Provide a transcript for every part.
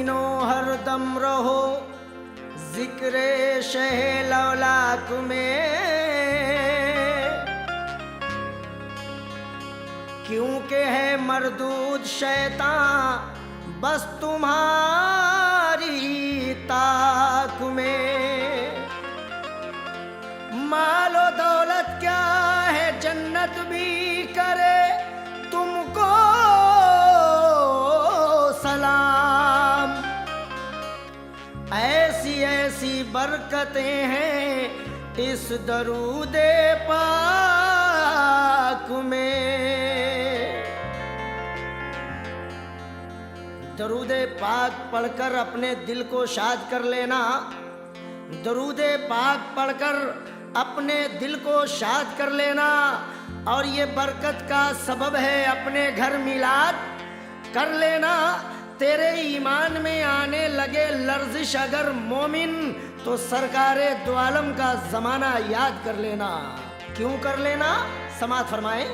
मोमिनो हरदम रहो जिक्रे शह लौलाक में, क्योंकि है मरदूद शैतान बस तुम्हारी ताक में। मालो दौलत क्या है जन्नत भी करे तुमको सलाम, ऐसी ऐसी बरकतें हैं इस दरूदे पाक में। दरूदे पाक पढ़कर अपने दिल को शाद कर लेना, दरूदे पाक पढ़कर अपने दिल को शाद कर लेना, और ये बरकत का सबब है अपने घर मिलाद कर लेना। तेरे ईमान में आने लगे लर्जिश अगर मोमिन, तो सरकारे दो आलम का जमाना याद कर लेना। क्यों कर लेना? समात फरमाए।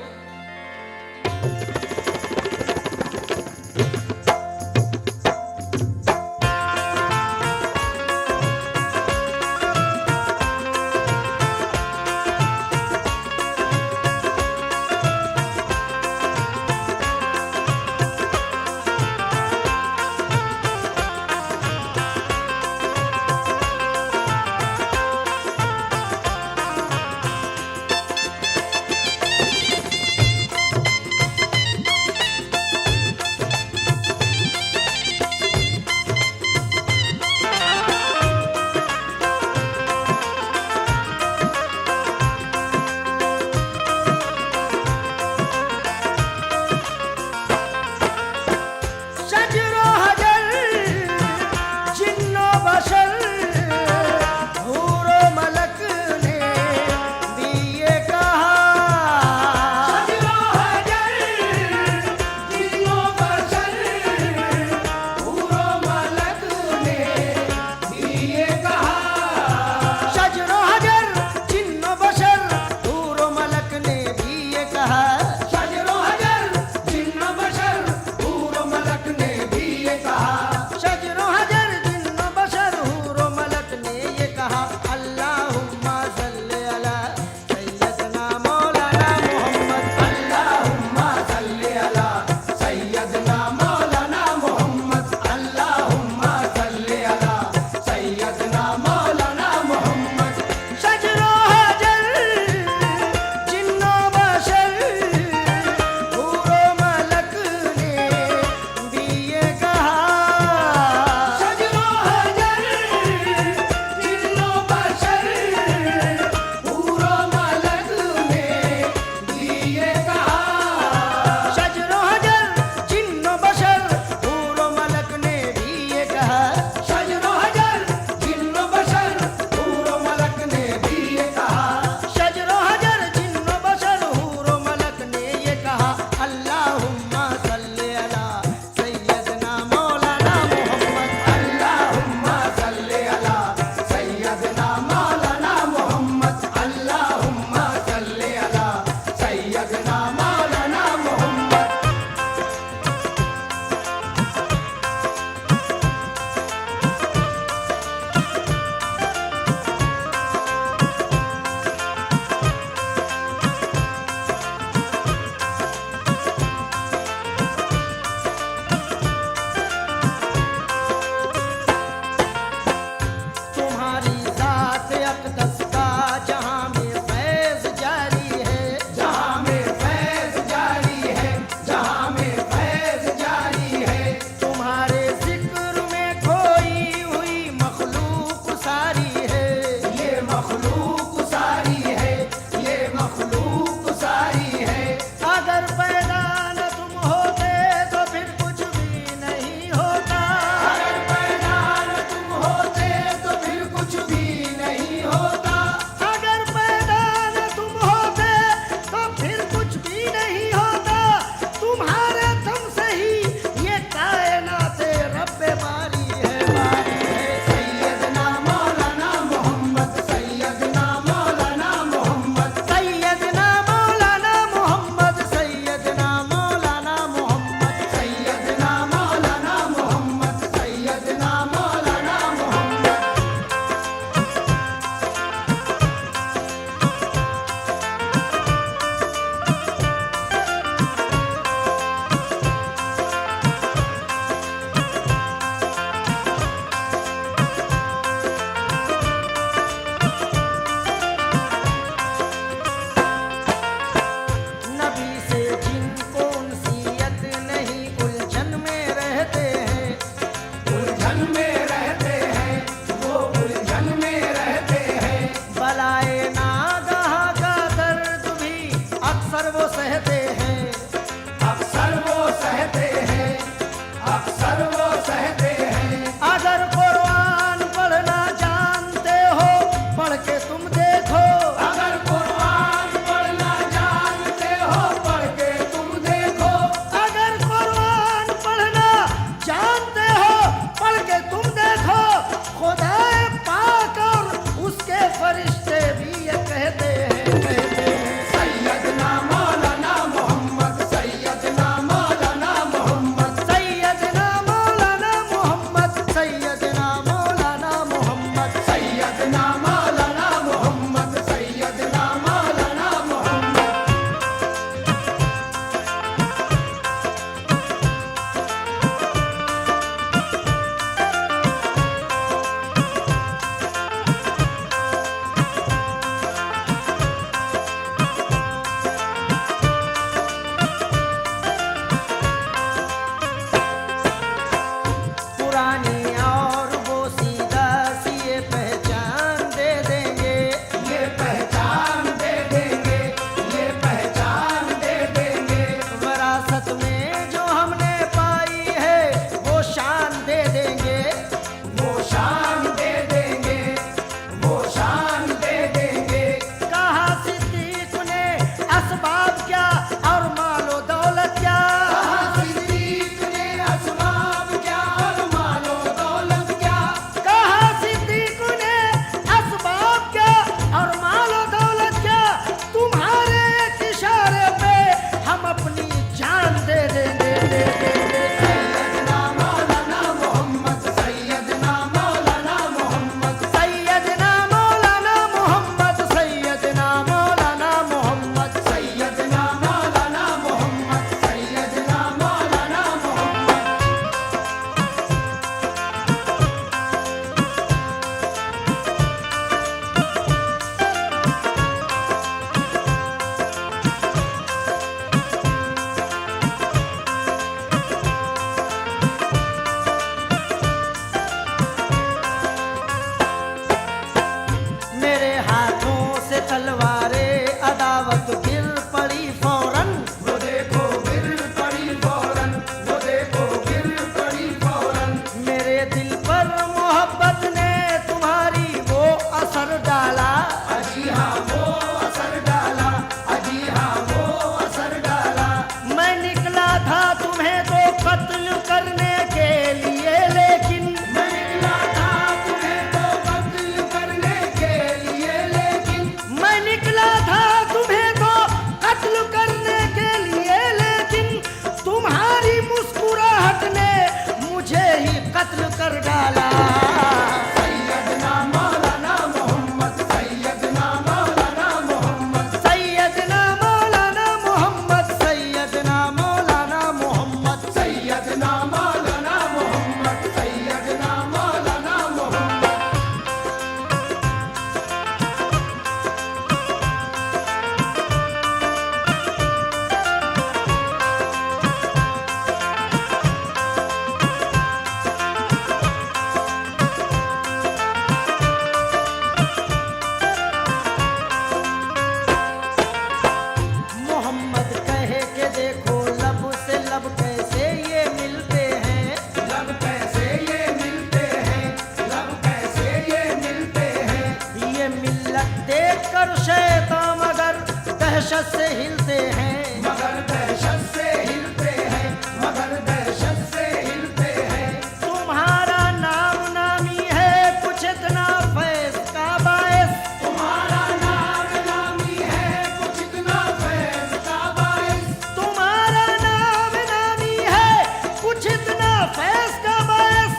फैज का बायस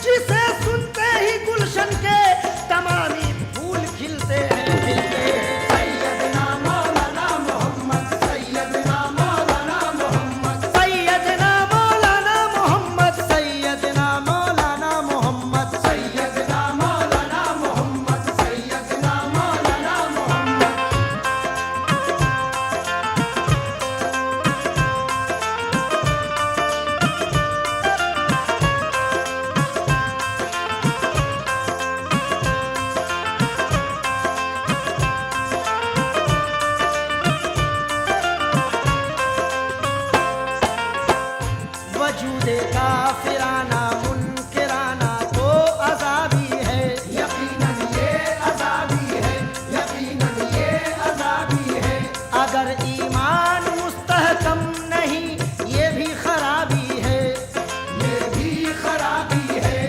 जिसे सुनते ही गुलशन के तमामी फूल खिलते हैं खिलते हैं। सैयदना मौलाना मोहम्मद, सैयदना मौलाना मोहम्मद, सैयदना मौलाना मोहम्मद, सैयदना मौलाना मोहम्मद, सैयदना मौलाना मोहम्मद, सैयदना मौलाना मोहम्मद। वजूदे काफिराना मुनकिराना तो अज़ाबी है, यकीनन ये अज़ाबी है, यकीनन ये अज़ाबी है। अगर ईमान मुस्तहकम नहीं ये भी खराबी है, ये भी खराबी है,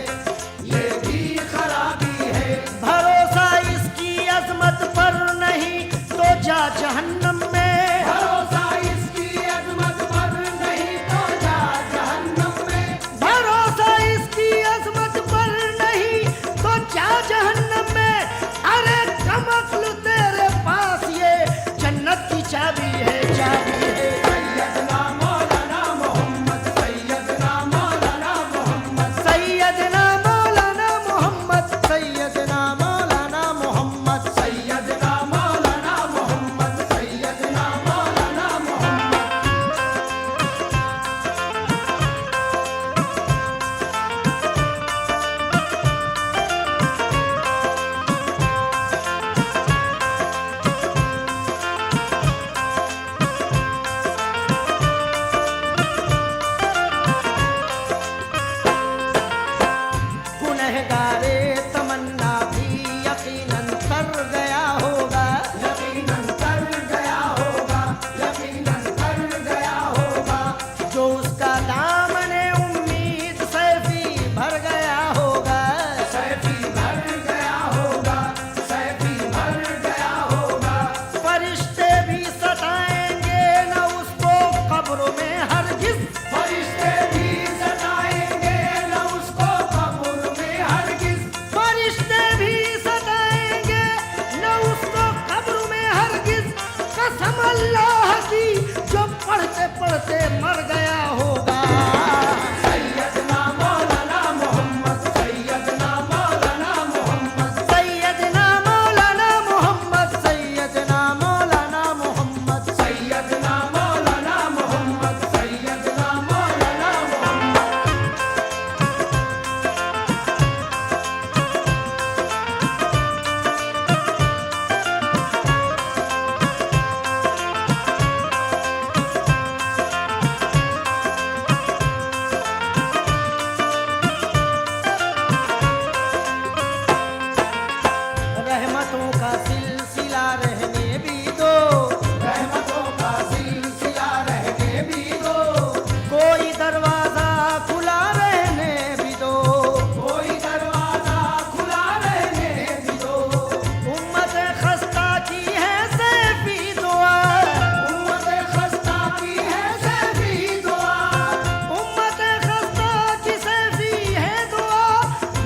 ये भी खराबी है। भरोसा इसकी अजमत पर नहीं तो जा जहन्नम में, भरोसा इसकी अजमत पर नहीं तो जा जहन्नम में, भरोसा इसकी अजमत पर नहीं तो जा जहन्नम में। अरे कमक्ल तेरे पास ये जन्नत की चाबी है, चाबी है। सैयदना मौलाना मोहम्मद, सैयदना मौलाना मोहम्मद, सैयदना मौलाना मोहम्मद, सैयदना मौलाना मोहम्मद, सैयदना मौलाना मोहम्मद, सैयदना मौलाना मोहम्मद। गुनहगारे तमन्ना भी यकीनन तर गया होगा, यकीनन तर गया होगा, यकीनन तर गया होगा। जो उसका दामने उम्मीद सैफी भर गया होगा, सैफी भर गया होगा, सैफी भर गया होगा। फरिश्ते भी सताएंगे न उसको कब्र में हरगिज़, फरिश्ते भी सताएंगे न उसको कब्र में हरगिज़, फरिश्ते भी सताएंगे न उसको कब्र में हरगिज़। कसम अल्लाह की जो पढ़ते पढ़ते मर गया होगा। सैयदना मौलाना मोहम्मद, सैयदना मौलाना मोहम्मद, सैयदना मौलाना मोहम्मद, सैयदना मौलाना मोहम्मद, सैयदना मौलाना मोहम्मद, सैयदना मौलाना मोहम्मद। रहमतों का सिलसिला रहने भी दो, रहमतों का सिलसिला रहने भी दो। कोई दरवाजा खुला रहने भी दो, कोई दरवाजा खुला रहने भी दो। उम्मत खस्ता की है सैफी दुआ, उम्मत खस्ता की है सैफी दुआ, उम्मत खस्ता की सैफी है दुआ।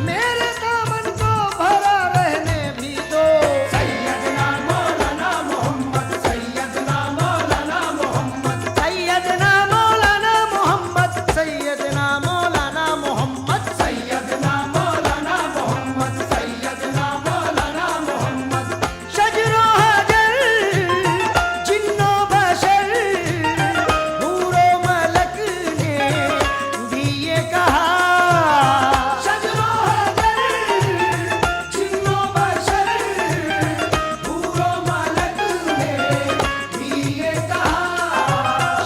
मेरे दामन को भरा रहने भी दो। सैयदना मौलाना मोहम्मद, सैयदना मौलाना मोहम्मद, सैयदना मौलाना मोहम्मद, सैयदना मौलाना मोहम्मद, सैयदना मौलाना मोहम्मद, सैयदना मौलाना मोहम्मद। शजरो हजर जिन्नो बशर हूरो मलक ने भी ये कहा, शजरो हजर जिन्नो बशर हूरो मलक ने भी ये कहा,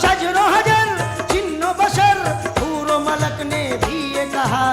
शजरो हजर जिन्नो बशर हूरो मलक ने भी ये कहा।